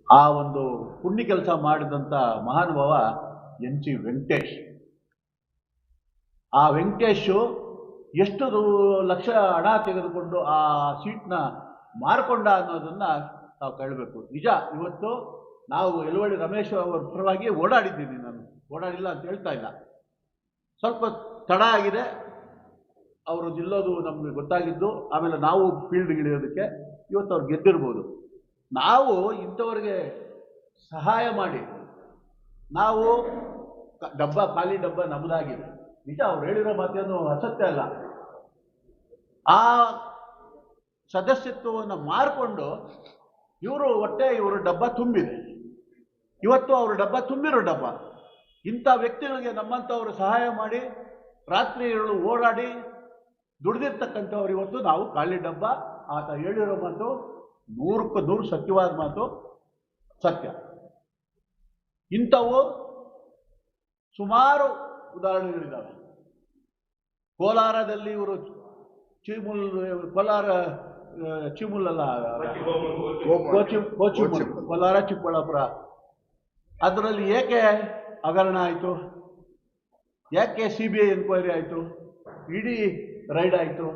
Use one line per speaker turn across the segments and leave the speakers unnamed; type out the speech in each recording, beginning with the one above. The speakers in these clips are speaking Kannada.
ಆ ಒಂದು ಪುಣ್ಯ ಕೆಲಸ ಮಾಡಿದಂಥ ಮಹಾನುಭಾವ NC ವೆಂಕಟೇಶ್. ಆ ವೆಂಕಟೇಶು ಎಷ್ಟು ಲಕ್ಷ ಹಣ ತೆಗೆದುಕೊಂಡು ಆ ಸೀಟ್ನ ಮಾರ್ಕೊಂಡ ಅನ್ನೋದನ್ನ ನಾವು ಕೇಳಬೇಕು. ನಿಜ, ಇವತ್ತು ನಾವು ಯಲುವಳ್ಳಿ ರಮೇಶ್ ಅವರ ಪರವಾಗಿ ಓಡಾಡಿದ್ದೀನಿ. ನಾನು ಓಡಾಡಿಲ್ಲ ಅಂತ ಹೇಳ್ತಾ ಇಲ್ಲ, ಸ್ವಲ್ಪ ತಡ ಆಗಿದೆ. ಅವರು ನಿಲ್ಲೋದು ನಮಗೆ ಗೊತ್ತಾಗಿದ್ದು, ಆಮೇಲೆ ನಾವು ಫೀಲ್ಡ್ಗೆ ಇಳಿಯೋದಕ್ಕೆ ಇವತ್ತು ಅವ್ರು ಗೆದ್ದಿರ್ಬೋದು. ನಾವು ಇಂಥವ್ರಿಗೆ ಸಹಾಯ ಮಾಡಿ, ನಾವು ಡಬ್ಬ ಖಾಲಿ ಡಬ್ಬ ನಮ್ಮದಾಗಿದೆ. ನಿಜ, ಅವ್ರು ಹೇಳಿರೋ ಮಾತೇನು ಅಸತ್ಯ ಅಲ್ಲ. ಆ ಸದಸ್ಯತ್ವವನ್ನು ಮಾರಿಕೊಂಡು ಇವರು ಡಬ್ಬ ತುಂಬಿದೆ. ಇವತ್ತು ಅವರು ಡಬ್ಬ ತುಂಬಿರೋ ಡಬ್ಬ. ಇಂಥ ವ್ಯಕ್ತಿಗಳಿಗೆ ನಮ್ಮಂಥವ್ರು ಸಹಾಯ ಮಾಡಿ ರಾತ್ರಿ ಓಡಾಡಿ ದುಡಿದಿರ್ತಕ್ಕಂಥವ್ರು ಇವತ್ತು ನಾವು ಖಾಲಿ ಡಬ್ಬ. ಆತ ಹೇಳಿರೋ ಮಾತು 100ಕ್ಕೆ 100 ಸತ್ಯವಾದ ಮಾತು, ಸತ್ಯ. ಇಂಥವು ಸುಮಾರು ಉದಾಹರಣೆಗಳಿದ್ದಾವೆ. ಕೋಲಾರದಲ್ಲಿ ಇವರು ಕೋಲಾರ ಚಿಮುಲಲ್ಲ, ಕೋಲಾರ ಚಿಕ್ಕಬಳ್ಳಾಪುರ, ಅದರಲ್ಲಿ ಏಕೆ ಹಗರಣ ಆಯಿತು? ಯಾಕೆ CBI ಎನ್ಕ್ವೈರಿ ಆಯಿತು? ED ರೈಡ್ ಆಯಿತು?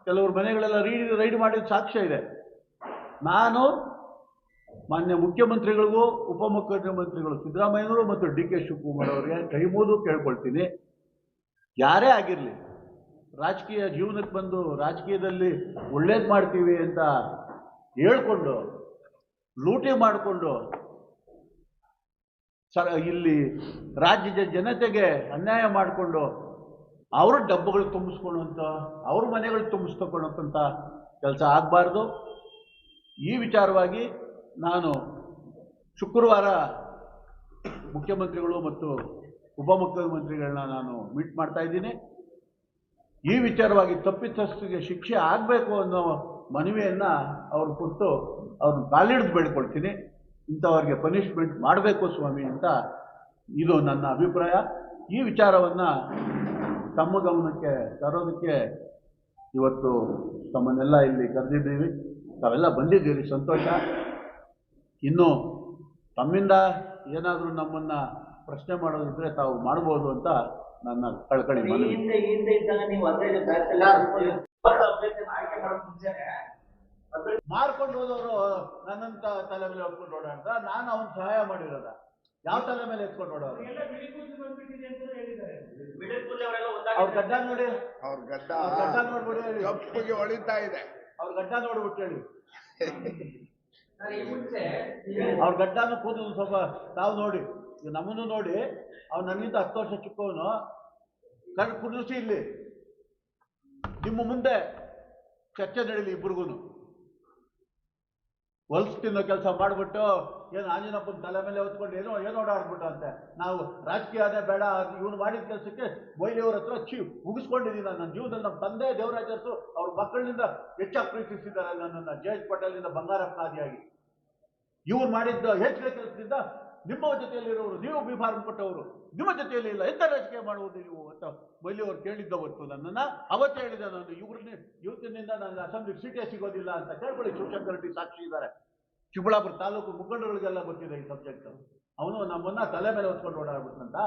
ಕೆಲವರು ಮನೆಗಳೆಲ್ಲ ರೈಡ್ ಮಾಡಿದ ಸಾಕ್ಷ್ಯ ಇದೆ. ನಾನು ಮಾನ್ಯ ಮುಖ್ಯಮಂತ್ರಿಗಳಿಗೂ ಉಪಮುಖ್ಯಮಂತ್ರಿಗಳು ಸಿದ್ದರಾಮಯ್ಯನವರು ಮತ್ತು DK ಶಿವಕುಮಾರ್ ಅವರಿಗೆ ಕೈ ಮುಗಿದು ಕೇಳ್ಕೊಳ್ತೀನಿ, ಯಾರೇ ಆಗಿರಲಿ, ರಾಜಕೀಯ ಜೀವನಕ್ಕೆ ಬಂದು ರಾಜಕೀಯದಲ್ಲಿ ಒಳ್ಳೇದು ಮಾಡ್ತೀವಿ ಅಂತ ಹೇಳ್ಕೊಂಡು ಲೂಟಿ ಮಾಡಿಕೊಂಡು ಇಲ್ಲಿ ರಾಜ್ಯದ ಜನತೆಗೆ ಅನ್ಯಾಯ ಮಾಡಿಕೊಂಡು ಅವ್ರ ಡಬ್ಬಗಳು ತುಂಬಿಸ್ಕೊಳ್ಳುವಂಥ, ಅವ್ರ ಮನೆಗಳು ತುಂಬಿಸ್ಕೊಳ್ಳೋಂಥ ಕೆಲಸ ಆಗಬಾರ್ದು. ಈ ವಿಚಾರವಾಗಿ ನಾನು ಶುಕ್ರವಾರ ಮುಖ್ಯಮಂತ್ರಿಗಳು ಮತ್ತು ಉಪಮುಖ್ಯಮಂತ್ರಿಗಳನ್ನ ನಾನು ಮೀಟ್ ಮಾಡ್ತಾ ಇದ್ದೀನಿ. ಈ ವಿಚಾರವಾಗಿ ತಪ್ಪಿತಸ್ಥರಿಗೆ ಶಿಕ್ಷೆ ಆಗಬೇಕು ಅನ್ನೋ ಮನವಿಯನ್ನು ಅವ್ರು ಕೊಟ್ಟು ಅವ್ರನ್ನ ಕಾಲಿಡಿದು ಬೇಡ್ಕೊಳ್ತೀನಿ. ಇಂಥವ್ರಿಗೆ ಪನಿಷ್ಮೆಂಟ್ ಮಾಡಬೇಕು ಸ್ವಾಮಿ ಅಂತ ಇದು ನನ್ನ ಅಭಿಪ್ರಾಯ. ಈ ವಿಚಾರವನ್ನು ತಮ್ಮ ಗಮನಕ್ಕೆ ತರೋದಕ್ಕೆ ಇವತ್ತು ತಮ್ಮನ್ನೆಲ್ಲ ಇಲ್ಲಿ ಕರೆದಿದ್ದೀವಿ. ತಾವೆಲ್ಲ ಬಂದಿದ್ದೀರಿ, ಸಂತೋಷ. ಇನ್ನು ತಮ್ಮಿಂದ ಏನಾದರೂ ನಮ್ಮನ್ನು ಪ್ರಶ್ನೆ ಮಾಡೋದಿದ್ರೆ ತಾವು ಮಾಡ್ಬೋದು ಅಂತ ನನ್ನ ಕಳ್ಕಳಿ ಮನವಿ. ಮಾರ್ಕೊಂಡು ಹೋದವರು ನನ್ನಂತ ತಲೆ ಮೇಲೆ ಹೊತ್ಕೊಂಡು ಓಡಾಡ್ದ, ನಾನು ಅವನ್ ಸಹಾಯ ಮಾಡಿರೋದ? ಯಾವ ತಲೆ ಮೇಲೆ ಎತ್ಕೊಂಡು ಓಡೋರು? ಅವ್ರ ಗಡ್ಡ ನೋಡಿ, ಅವ್ರ ಗಡ್ಡ ನೋಡ್ಬಿಡಿ, ಹೊಳಿತಾ ಇದೆ. ಅವ್ರ ಗಡ್ಡ ನೋಡ್ಬಿಟ್ಟು ಹೇಳಿ, ಅವ್ರ ಗಡ್ಡನೂ ಕೂದಲು ಸ್ವಲ್ಪ ತಾವು ನೋಡಿ, ನಮ್ಮನ್ನು ನೋಡಿ. ಅವ್ನು ನನ್ನಿಂದ 10 ವರ್ಷ ಚಿಕ್ಕವನು. ಕಣ್ಣು ಕುದಿಸಿ ಇಲ್ಲಿ ನಿಮ್ಮ ಮುಂದೆ ಚರ್ಚೆ ನಡೀಲಿ. ಇಬ್ಬರಿಗೂ ಹೊಲ್ಸ್ ತಿನ್ನೋ ಕೆಲಸ ಮಾಡಿಬಿಟ್ಟು ಏನು ಆಂಜನಪ್ಪನ ತಲೆ ಮೇಲೆ ಹೊತ್ಕೊಂಡು ಏನೋ ಓಡಾಡ್ಬಿಟ್ಟು ಅಂತೆ. ನಾವು ರಾಜಕೀಯ ಬೇಡ, ಇವನು ಮಾಡಿದ ಕೆಲಸಕ್ಕೆ ಮೊಯ್ಲಿಯವ್ರ ಹತ್ರ ಮುಗಿಸ್ಕೊಂಡಿದ್ದೀನಿ. ನನ್ನ ಜೀವನದಲ್ಲಿ ನಮ್ಮ ತಂದೆ ದೇವರಾಜರ್ಸು ಅವ್ರ ಮಕ್ಕಳಿಂದ ಹೆಚ್ಚಾಗಿ ಪ್ರೀತಿಸಿದ್ದಾರೆ ನನ್ನನ್ನು. JH ಪಟೇಲಿಂದ ಬಂಗಾರಪ್ಪನಾದಿಯಾಗಿ ಇವ್ರು ಮಾಡಿದ್ದ ಹೆಚ್ಚಿನ ಕೆಲಸದಿಂದ ನಿಮ್ಮ ಜೊತೆಯಲ್ಲಿರೋರು, ನೀವು ಬಿಫಾರ್ಮ್ ಕೊಟ್ಟವರು, ನಿಮ್ಮ ಜೊತೆಯಲ್ಲಿ ಇಲ್ಲ, ಎಂಥ ರಾಜಕೀಯ ಮಾಡುವುದು ನೀವು ಅಂತ ಮೊಯ್ಲಿಯವರು ಕೇಳಿದ್ದವತ್ತು ನನ್ನನ್ನು. ಅವತ್ತು ಹೇಳಿದೆ ನಾನು, ಇವತ್ತಿನಿಂದ ನನ್ನ ಅಸೆಂಬ್ಲಿಗೆ ಸೀಟೇ ಸಿಗೋದಿಲ್ಲ ಅಂತ. ಕೇಳ್ಕೊಳ್ಳಿ, ಶಿವಶಂಕರ್ ರೆಡ್ಡಿ ಸಾಕ್ಷಿ ಇದ್ದಾರೆ. ಚಿಕ್ಕಬಳ್ಳಾಪುರ ತಾಲೂಕು ಮುಖಂಡರುಗಳಿಗೆಲ್ಲ ಗೊತ್ತಿದೆ ಈ ಸಬ್ಜೆಕ್ಟ್. ಅವನು ನಮ್ಮನ್ನ ತಲೆ ಮೇಲೆ ಹೊತ್ಕೊಂಡು ಓಡಾಡ್ಬಿಟ್ಟಂತ.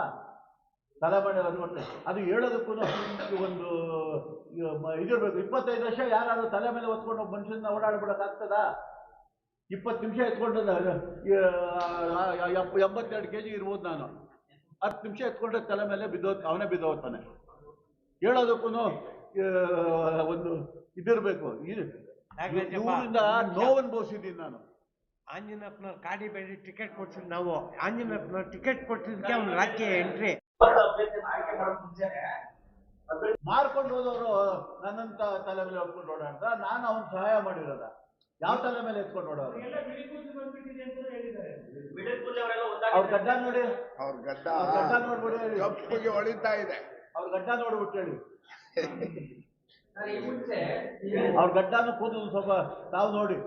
ತಲೆ ಮೇಲೆ ಹೊತ್ಕೊಂಡು ಅದು ಹೇಳೋದಕ್ಕೂ ಒಂದು ಇದಿರ್ಬೇಕು. 25 ವರ್ಷ ಯಾರಾದ್ರೂ ತಲೆ ಮೇಲೆ ಹೊತ್ಕೊಂಡು ಒಬ್ಬ ಮನುಷ್ಯನ ಓಡಾಡ್ಬಿಡೋಕ್ಕಾಗ್ತದಾ? 20 ನಿಮಿಷ ಎತ್ಕೊಂಡು 82 kg ಇರ್ಬೋದು ನಾನು. 10 ನಿಮಿಷ ಎತ್ಕೊಂಡ್ರೆ ತಲೆ ಮೇಲೆ ಅವನೇ ಬಿದ್ದೋಗ್ತಾನೆ. ಹೇಳೋದಕ್ಕೂ ಒಂದು ಇದಿರ್ಬೇಕು. ಇವರಿಂದ ನೋವು ಅನುಭವಿಸಿದ್ದೀನಿ ನಾನು.
ಆಂಜನಪ್ಪನವ್ರು ಕಾಡಿ ಬೇಡಿ ಟಿಕೆಟ್ ಕೊಡ್ಸಿದ್ ನಾವು. ಆಂಜನಪ್ಪನವ್ರು ಟಿಕೆಟ್ ಕೊಡ್ಸಿದ್ಕೆ ಅವ್ನು ರಾಜಕೀಯ ಎಂಟ್ರಿ.
ಮಾರ್ಕೊಂಡು ಹೋದವರು ನನ್ನಂತ ತಲೆ ಮೇಲೆ ಹೊತ್ಕೊಂಡು ಓಡಾಡ್ದ, ನಾನು ಅವನ್ ಸಹಾಯ ಮಾಡಿರೋದ? ಯಾವ ತಲೆ ಮೇಲೆ ಎತ್ಕೊಂಡು ಓಡೋರು? ಅವ್ರ ಗಡ್ಡ ನೋಡಿ, ಅವ್ರ ಗಡ್ಡ ನೋಡ್ಬಿಡಿ, ಹೊಳಿತಾ ಇದೆ. ಅವ್ರ ಗಡ್ಡ ನೋಡ್ಬಿಟ್ಟು ಹೇಳಿ, ಅವ್ರ ಗಡ್ಡನೂ ಕೂದಲು ಸ್ವಲ್ಪ ತಾವು ನೋಡಿ,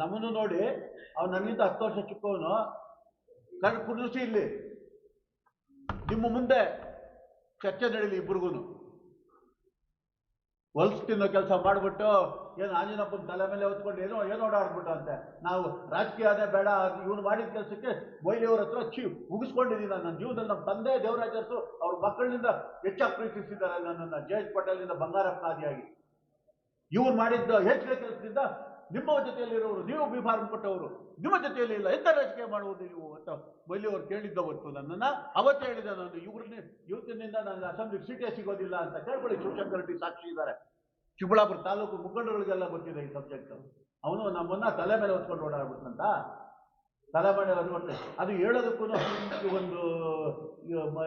ನಮ್ಮನ್ನು ನೋಡಿ. ಅವ್ನು ನನ್ನಿಂದ 10 ವರ್ಷ ಚಿಕ್ಕವನು. ಕಣ್ಣು ಕುದಿಸಿ ಇಲ್ಲಿ ನಿಮ್ಮ ಮುಂದೆ ಚರ್ಚೆ ನಡೀಲಿ. ಇಬ್ಬರಿಗೂ ಹೊಲ್ಸ್ ತಿನ್ನೋ ಕೆಲಸ ಮಾಡಿಬಿಟ್ಟು ಏನು ಆಂಜನಪ್ಪನ ತಲೆ ಮೇಲೆ ಹೊತ್ಕೊಂಡು ಏನೋ ಓಡಾಡ್ಬಿಟ್ಟು ಅಂತೆ. ನಾವು ರಾಜಕೀಯನೇ ಬೇಡ, ಇವನು ಮಾಡಿದ ಕೆಲಸಕ್ಕೆ ಮೊಯ್ಲಿಯವ್ರ ಹತ್ರ ಮುಗಿಸ್ಕೊಂಡಿದ್ದೀನಿ ನನ್ನ ಜೀವನದಲ್ಲಿ. ನಮ್ಮ ತಂದೆ ದೇವರಾಜರ್ಸು ಅವ್ರ ಮಕ್ಕಳಿಂದ ಹೆಚ್ಚಾಗಿ ಪ್ರೀತಿಸಿದ್ದಾರೆ ನನ್ನನ್ನು, ಜಯೇಶ್ ಪಟೇಲಿಂದ ಬಂಗಾರಪ್ಪ ಆದಿಯಾಗಿ. ಇವ್ರು ಮಾಡಿದ್ದ ಹೆಚ್ಚಿಗೆ ಕೆಲಸದಿಂದ ನಿಮ್ಮ ಜೊತೆಯಲ್ಲಿರೋರು, ನೀವು ಬಿ ಫಾರ್ಮ್ ಕೊಟ್ಟವರು, ನಿಮ್ಮ ಜೊತೆಯಲ್ಲಿ ಇಲ್ಲ, ಎಂತ ರಾಜಕೀಯ ಮಾಡುವುದು ನೀವು ಅಂತ ಮೊಯ್ಲಿಯವರು ಕೇಳಿದ್ದ ಹೊತ್ತು ನನ್ನನ್ನು. ಅವತ್ತು ಹೇಳಿದೆ ನಾನು, ಇವತ್ತಿನಿಂದ ನನ್ನ ಅಸೆಂಬ್ಲಿಗೆ ಸೀಟೇ ಸಿಗೋದಿಲ್ಲ ಅಂತ. ಕೇಳ್ಕೊಳ್ಳಿ, ಶಿವಶಂಕರ್ ರೆಡ್ಡಿ ಸಾಕ್ಷಿ ಇದ್ದಾರೆ. ಚಿಕ್ಕಬಳ್ಳಾಪುರ ತಾಲೂಕು ಮುಖಂಡರುಗಳಿಗೆಲ್ಲ ಗೊತ್ತಿದೆ ಈ ಸಬ್ಜೆಕ್ಟ್. ಅವನು ನಮ್ಮನ್ನ ತಲೆ ಮೇಲೆ ಹೊತ್ಕೊಂಡು ಓಡಾಡ್ಬಿಟ್ನಂತ. ತಲೆ ಮೇಲೆ ಹೊತ್ಕೊಂಡು ಅದು ಹೇಳೋದಕ್ಕೂ ಒಂದು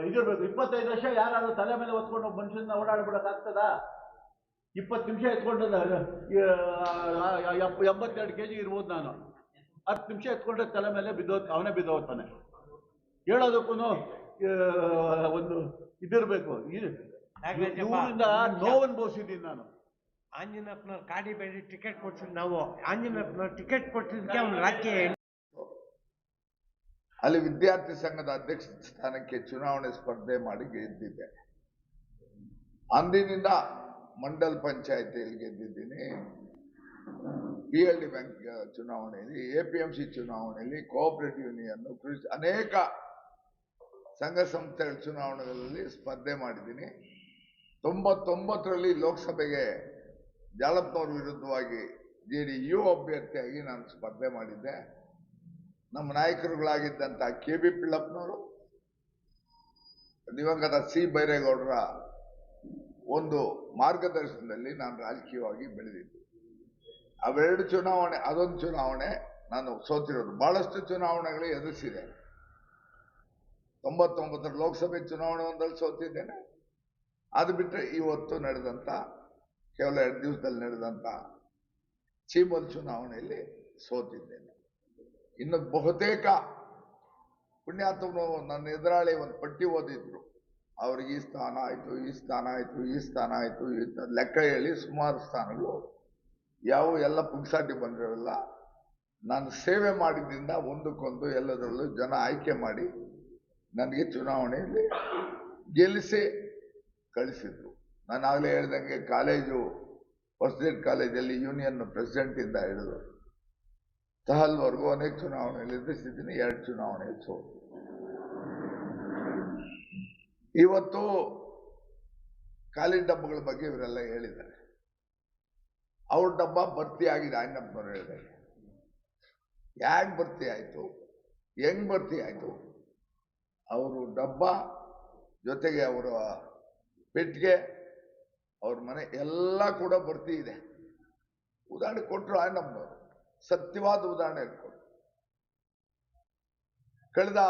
ಇದಿರ್ಬೇಕು. 25 ವರ್ಷ ಯಾರಾದ್ರೂ ತಲೆ ಮೇಲೆ ಹೊತ್ಕೊಂಡು ಒಬ್ಬ ಮನುಷ್ಯನ ಓಡಾಡ್ಬಿಡೋಕ್ಕಾಗ್ತದ? 20 ನಿಮಿಷ ಎತ್ಕೊಂಡು 82 kg ಇರ್ಬೋದು ನಾನು. 10 ನಿಮಿಷ ಎತ್ಕೊಂಡ್ರೆ ತಲೆ ಮೇಲೆ ಅವನೇ ಬಿದ್ದೋಗ್ತಾನೆ. ಹೇಳೋದಕ್ಕೂ ಒಂದು ಇದಿರ್ಬೇಕು. ಇವರಿಂದ ನೋವು ಅನುಭವಿಸಿದ್ದೀನಿ ನಾನು.
ಆಂಜನಪ್ಪನವ್ರು ಗಾಡಿ ಬೇಡಿ ಟಿಕೆಟ್ ಕೊಡ್ಸಿದ್ ನಾವು. ಆಂಜನಪ್ಪನವ್ರು ಟಿಕೆಟ್ ಕೊಡ್ಸಿದ್ಕೆ ಅವ್ನು ರಾಜಕೀಯ.
ಅಲ್ಲಿ ವಿದ್ಯಾರ್ಥಿ ಸಂಘದ ಅಧ್ಯಕ್ಷ ಸ್ಥಾನಕ್ಕೆ ಚುನಾವಣೆ ಸ್ಪರ್ಧೆ ಮಾಡಿ ಗೆದ್ದಿದ್ದೆ. ಅಂದಿನಿಂದ ಮಂಡಲ್ ಪಂಚಾಯತಿಯಲ್ಲಿ ಗೆದ್ದಿದ್ದೀನಿ. PLD ಬ್ಯಾಂಕ್ ಚುನಾವಣೆಯಲ್ಲಿ, APMC ಚುನಾವಣೆಯಲ್ಲಿ, ಕೋಆಪರೇಟಿವ್ ಯೂನಿಯನ್, ಅನೇಕ ಸಂಘ ಸಂಸ್ಥೆಗಳ ಚುನಾವಣೆಗಳಲ್ಲಿ ಸ್ಪರ್ಧೆ ಮಾಡಿದ್ದೀನಿ. 99ರಲ್ಲಿ ಲೋಕಸಭೆಗೆ ಜಾಲಪ್ಪನವ್ರ ವಿರುದ್ಧವಾಗಿ JDU ಅಭ್ಯರ್ಥಿಯಾಗಿ ನಾನು ಸ್ಪರ್ಧೆ ಮಾಡಿದ್ದೆ. ನಮ್ಮ ನಾಯಕರುಗಳಾಗಿದ್ದಂಥ KB ಪಿಳ್ಳಪ್ಪನವರು, ದಿವಂಗತ C ಬೈರೇಗೌಡರ ಒಂದು ಮಾರ್ಗದರ್ಶನದಲ್ಲಿ ನಾನು ರಾಜಕೀಯವಾಗಿ ಬೆಳೆದಿದ್ದೆ. ಅವೆರಡು ಚುನಾವಣೆ, ಅದೊಂದು ಚುನಾವಣೆ ನಾನು ಸೋತಿರೋದು. ಬಹಳಷ್ಟು ಚುನಾವಣೆಗಳು ಎದುರಿಸಿದೆ. 99ರ ಲೋಕಸಭೆ ಚುನಾವಣೆ ಒಂದಲ್ಲಿ ಸೋತಿದ್ದೇನೆ. ಅದು ಬಿಟ್ಟರೆ ಇವತ್ತು ನಡೆದಂಥ ಕೇವಲ 2 ದಿವಸದಲ್ಲಿ ನಡೆದಂಥ ಚೀಮಲ್ ಚುನಾವಣೆಯಲ್ಲಿ ಸೋತಿದ್ದೇನೆ. ಇನ್ನು ಬಹುತೇಕ ಪುಣ್ಯಾತ್ಮನು ನನ್ನ ಎದುರಾಳಿ ಒಂದು ಪಟ್ಟಿ ಓದಿದ್ರು. ಅವ್ರಿಗೆ ಈ ಸ್ಥಾನ ಆಯಿತು, ಈ ಸ್ಥಾನ ಆಯಿತು, ಈ ಸ್ಥಾನ ಆಯಿತು, ಲೆಕ್ಕ ಹೇಳಿ ಸುಮಾರು ಸ್ಥಾನಗಳು ಯಾವ ಎಲ್ಲ ಪುಗ್ಸಾಟಿ ಬಂದಿರಲ್ಲ. ನಾನು ಸೇವೆ ಮಾಡಿದ್ರಿಂದ ಒಂದಕ್ಕೊಂದು ಎಲ್ಲದರಲ್ಲೂ ಜನ ಆಯ್ಕೆ ಮಾಡಿ ನನಗೆ ಚುನಾವಣೆಯಲ್ಲಿ ಗೆಲ್ಲಿಸಿ ಕಳಿಸಿದ್ರು. ನಾನು ಆಗಲೇ ಹೇಳ್ದಂಗೆ ಕಾಲೇಜು, ಫಸ್ಟ್ ಗ್ರೇಡ್ ಕಾಲೇಜಲ್ಲಿ ಯೂನಿಯನ್ ಪ್ರೆಸಿಡೆಂಟಿಂದ ಹಿಡಿದು ತಹಲ್ವರೆಗೂ ಅನೇಕ ಚುನಾವಣೆಯಲ್ಲಿ ಎದುರಿಸಿದ್ದೀನಿ. 2 ಚುನಾವಣೆಯಲ್ಲಿ ಸೋತು. ಇವತ್ತು ಖಾಲಿ ಡಬ್ಬಗಳ ಬಗ್ಗೆ ಇವರೆಲ್ಲ ಹೇಳಿದ್ದಾರೆ. ಅವ್ರ ಡಬ್ಬ ಭರ್ತಿ ಆಗಿದೆ. ಆಂಜನಪ್ಪನವ್ರು ಹೇಳಿದಾಗ ಯಾಕೆ ಭರ್ತಿ ಆಯಿತು, ಹೆಂಗ್ ಭರ್ತಿ ಆಯಿತು? ಅವರು ಡಬ್ಬ ಜೊತೆಗೆ ಅವರ ಪೆಟ್ಟಿಗೆ, ಅವ್ರ ಮನೆ ಎಲ್ಲ ಕೂಡ ಭರ್ತಿ ಇದೆ. ಉದಾಹರಣೆ ಕೊಟ್ಟರು ಆಂಜನಪ್ಪನವರು, ಸತ್ಯವಾದ ಉದಾಹರಣೆ ಕೊಟ್ಟರು. ಕಳೆದ